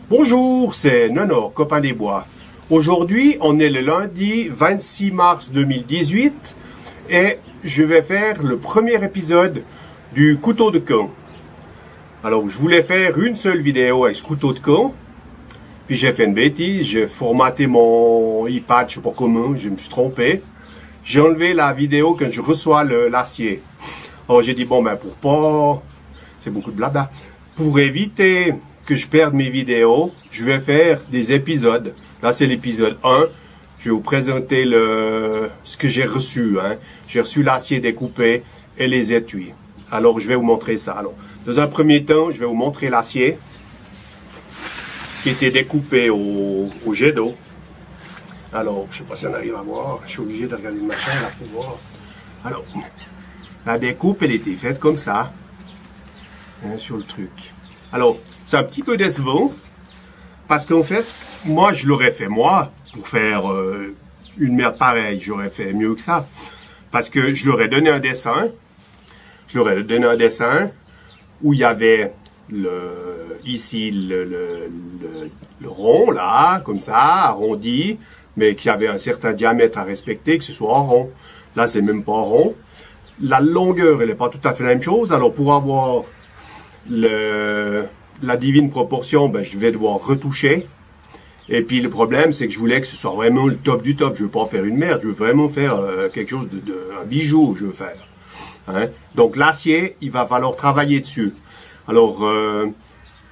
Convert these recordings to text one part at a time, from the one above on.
Bonjour, c'est Nono, copain des bois. Aujourd'hui, on est le lundi 26 mars 2018 et je vais faire le premier épisode du couteau de camp. Alors, je voulais faire une seule vidéo avec ce couteau de camp, puis j'ai fait une bêtise, j'ai formaté mon iPad, je sais pas comment, je me suis trompé. J'ai enlevé la vidéo quand je reçois l'acier. Alors j'ai dit, bon ben pour pas, c'est beaucoup de blabla, pour éviter que je perde mes vidéos, je vais faire des épisodes. Là c'est l'épisode 1, je vais vous présenter ce que j'ai reçu. J'ai reçu l'acier découpé et les étuis. Alors je vais vous montrer ça. Alors, dans un premier temps, je vais vous montrer l'acier qui était découpé au jet d'eau. Alors, je sais pas si on arrive à voir. Je suis obligé de regarder le machin là pour voir. Alors, la découpe, elle était faite comme ça. Sur le truc. Alors, c'est un petit peu décevant. Parce qu'en fait, moi, je l'aurais fait moi. Pour faire une merde pareille, j'aurais fait mieux que ça. Parce que je leur ai donné un dessin. Où il y avait ici le rond, là, comme ça, arrondi, mais qui avait un certain diamètre à respecter, que ce soit en rond. Là, c'est même pas rond. La longueur, elle n'est pas tout à fait la même chose. Alors, pour avoir la divine proportion, ben, je vais devoir retoucher. Et puis, le problème, c'est que je voulais que ce soit vraiment le top du top. Je veux pas faire une merde. Je veux vraiment faire quelque chose un bijou, je veux faire. Donc, l'acier, il va falloir travailler dessus. Alors,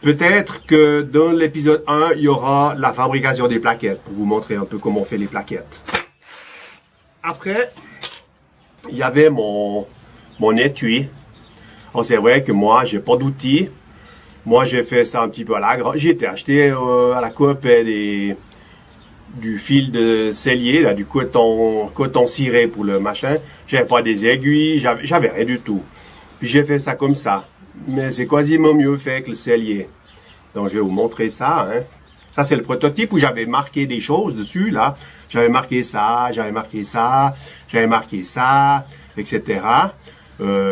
peut-être que dans l'épisode 1, il y aura la fabrication des plaquettes, pour vous montrer un peu comment on fait les plaquettes. Après, il y avait mon étui. Alors, c'est vrai que moi, j'ai pas d'outils. Moi, j'ai fait ça un petit peu à la grande. J'ai été acheté à la Coop du fil de cellier, là, du coton ciré pour le machin. J'avais pas des aiguilles, j'avais rien du tout. Puis j'ai fait ça comme ça. Mais c'est quasiment mieux fait que le cellier. Donc je vais vous montrer ça. Ça c'est le prototype où j'avais marqué des choses dessus, là. J'avais marqué ça, j'avais marqué ça, j'avais marqué ça, etc.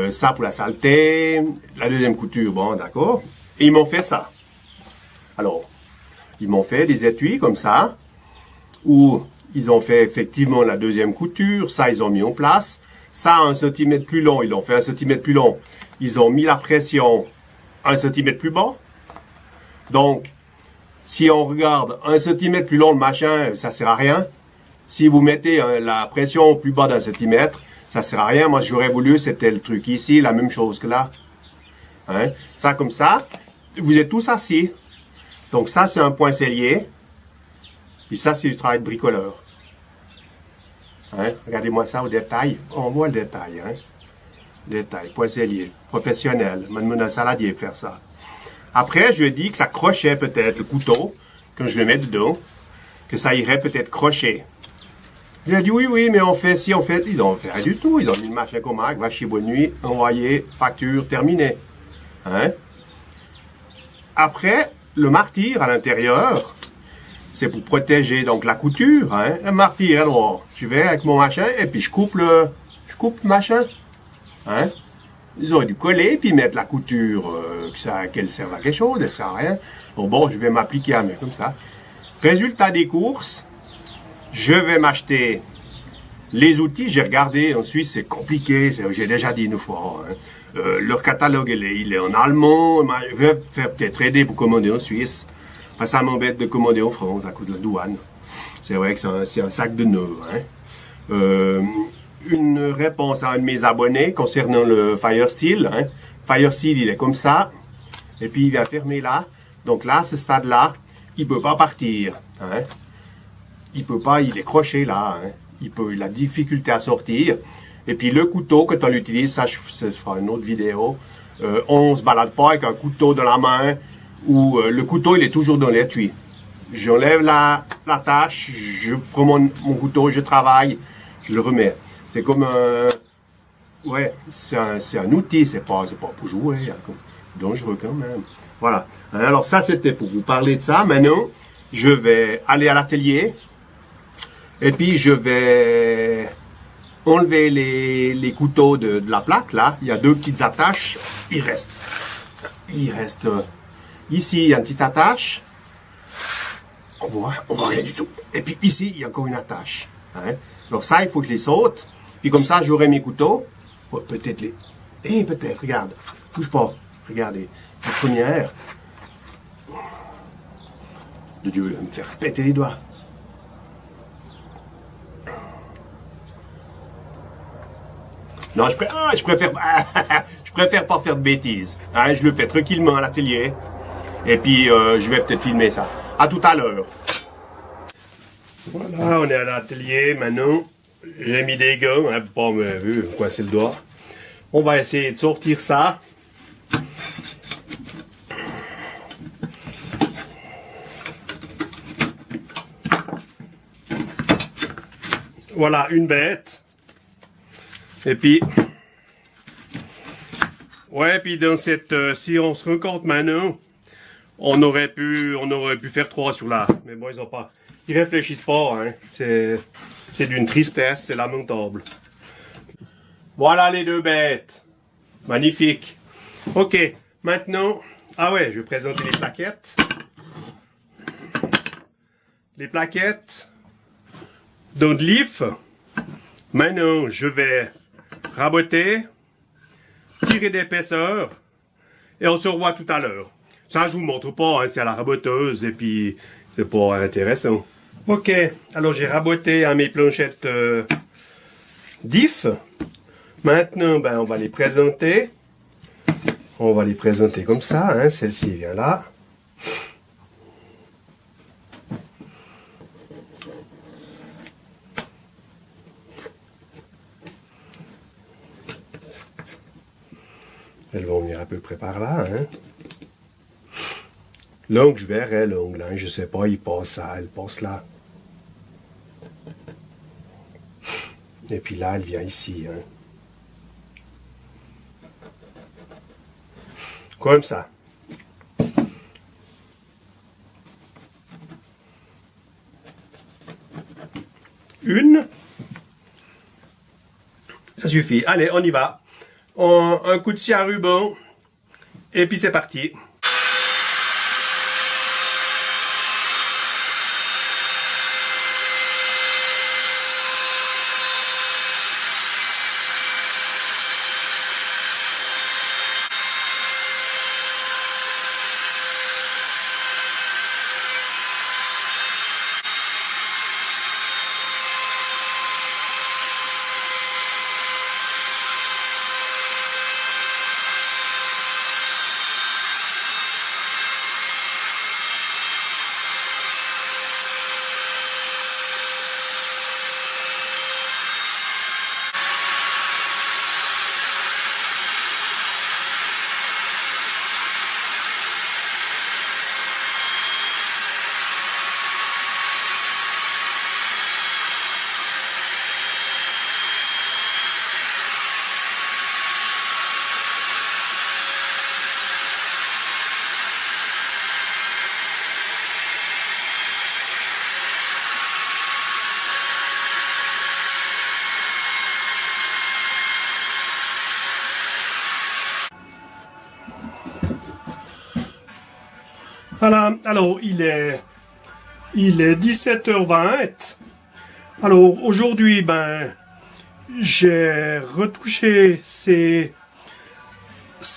Ça pour la saleté. La deuxième couture, bon d'accord. Et ils m'ont fait ça. Alors, ils m'ont fait des étuis comme ça, où ils ont fait effectivement la deuxième couture, ça ils ont mis en place, ça 1 centimètre plus long, ils l'ont fait 1 centimètre plus long, ils ont mis la pression 1 centimètre plus bas. Donc, si on regarde 1 centimètre plus long le machin, ça sert à rien. Si vous mettez la pression plus bas d'1 centimètre, ça sert à rien. Moi, j'aurais voulu, c'était le truc ici, la même chose que là. Ça comme ça, vous êtes tous assis. Donc ça, c'est un point cellier. Puis ça, c'est du travail de bricoleur. Regardez-moi ça au détail. On voit le détail. Détail, point cellier, professionnel. Même un saladier peut faire ça. Après, je lui ai dit que ça crochait peut-être le couteau, quand je le mets dedans, que ça irait peut-être crocher. Il a dit oui, mais ils ont fait rien du tout. Ils ont mis le machin comme marque, va chez Bonne Nuit, envoyé, facture, terminé. Après, le martyr à l'intérieur, c'est pour protéger donc la couture. Le martyr, alors, je vais avec mon machin et puis je coupe le machin. Ils auraient dû coller puis mettre la couture, qu'elle serve à quelque chose, elle sert à rien. Bon, je vais m'appliquer à mettre comme ça. Résultat des courses, je vais m'acheter les outils. J'ai regardé, en Suisse c'est compliqué, j'ai déjà dit une fois. Leur catalogue, il est en allemand. Je vais faire peut-être aider pour commander en Suisse. Parce que ça m'embête de commander en France à cause de la douane. C'est vrai que c'est un sac de nœuds. Une réponse à un de mes abonnés concernant le Firesteel. Firesteel, il est comme ça. Et puis, il vient fermer là. Donc là, ce stade-là, il peut pas partir. Il peut pas, il est croché là. Il a difficulté à sortir. Et puis, le couteau, quand on l'utilise, ça fera une autre vidéo. On se balade pas avec un couteau dans la main où le couteau, il est toujours dans l'étui. J'enlève la tâche, je prends mon couteau, je travaille, je le remets. C'est comme un... Ouais, c'est un outil, c'est pas pour jouer, dangereux quand même. Voilà. Alors ça, c'était pour vous parler de ça. Maintenant, je vais aller à l'atelier et puis je vais enlever les couteaux de la plaque, là. Il y a 2 petites attaches. Il reste ici, il y a une petite attache. on voit rien du tout. Et puis ici, il y a encore une attache. Hein? Alors ça, il faut que je les saute. Puis comme ça, j'aurai mes couteaux. Oh, peut-être les... peut-être, regarde. Touche pas. Regardez. La première. De Dieu, il va me faire péter les doigts. Non, je préfère pas faire de bêtises. Hein, je le fais tranquillement à l'atelier. Et puis, je vais peut-être filmer ça. À tout à l'heure. Voilà, on est à l'atelier maintenant. J'ai mis des gants, hein, pour pas me coincer le doigt. On va essayer de sortir ça. Voilà, une bête. Et puis, ouais, puis dans cette, si on se rend compte maintenant, on aurait pu faire 3 sur là. Mais bon, ils réfléchissent pas, hein. C'est d'une tristesse, c'est lamentable. Voilà les 2 bêtes. Magnifique. Ok, maintenant, ah ouais, je vais présenter les plaquettes. Les plaquettes d'Oldleaf. Maintenant, je vais raboter, tirer d'épaisseur, et on se revoit tout à l'heure. Ça, je vous montre pas, hein, c'est à la raboteuse, et puis c'est pas intéressant. Ok, alors j'ai raboté à mes planchettes DIF. Maintenant, ben, on va les présenter. On va les présenter comme ça, hein, celle-ci vient là. Elles vont venir à peu près par là, hein. L'ongle, je verrai l'ongle, hein. Je sais pas, il passe là, elle passe là. Et puis là, elle vient ici, hein. Comme ça. Une. Ça suffit. Allez, on y va. Un coup de scie à ruban. Et puis c'est parti. Voilà, alors il est 17h20. Alors aujourd'hui, ben, j'ai retouché ce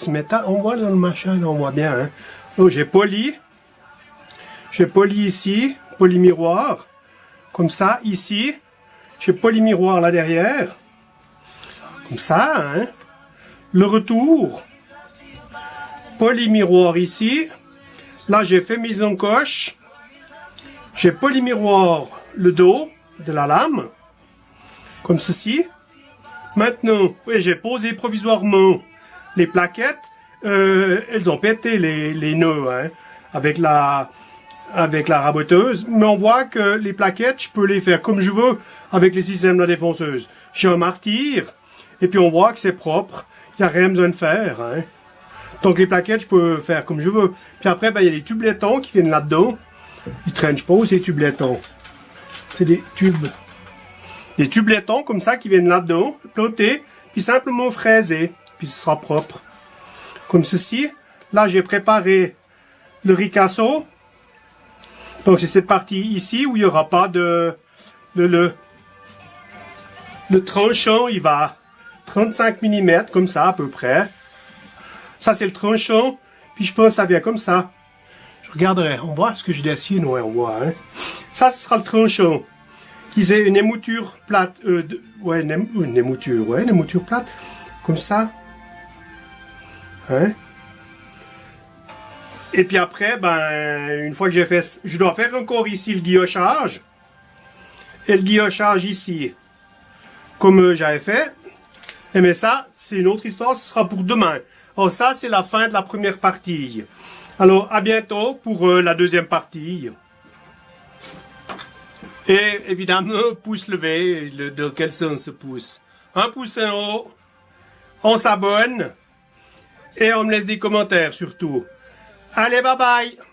métal. On voit dans le machin, on voit bien. Hein. Donc j'ai poli ici, poli miroir, comme ça, ici. J'ai poli miroir là derrière, comme ça. Hein. Le retour, poli miroir ici. Là, j'ai fait mise en coche. J'ai polymiroir le dos de la lame, comme ceci. Maintenant, oui, j'ai posé provisoirement les plaquettes. Elles ont pété les nœuds, hein, avec la raboteuse. Mais on voit que les plaquettes, je peux les faire comme je veux avec les systèmes de la défonceuse. J'ai un martyr, et puis on voit que c'est propre. Il n'y a rien besoin de faire, hein. Donc les plaquettes, je peux faire comme je veux. Puis après, ben, il y a les tublettons qui viennent là-dedans. Ils traînent pas ces tublettons. C'est des tubes. Des tublettons comme ça qui viennent là-dedans, ploter, puis simplement fraiser. Puis ce sera propre. Comme ceci. Là, j'ai préparé le ricasso. Donc c'est cette partie ici où il n'y aura pas le tranchant, il va 35 mm comme ça à peu près. Ça c'est le tranchant, puis je pense que ça vient comme ça. Je regarderai, on voit ce que je dessine, ouais on voit. Hein. Ça ce sera le tranchant. Qu'ils aient une émouture plate, une émouture plate, comme ça. Hein. Et puis après, ben, une fois que j'ai fait, je dois faire encore ici le guillochage. Et le guillochage ici, comme j'avais fait. Et mais ça, c'est une autre histoire, ce sera pour demain. Alors ça, c'est la fin de la première partie. Alors, à bientôt pour la deuxième partie. Et évidemment, pouce levé, dans quel sens ce pouce? Un pouce en haut, on s'abonne, et on me laisse des commentaires surtout. Allez, bye bye!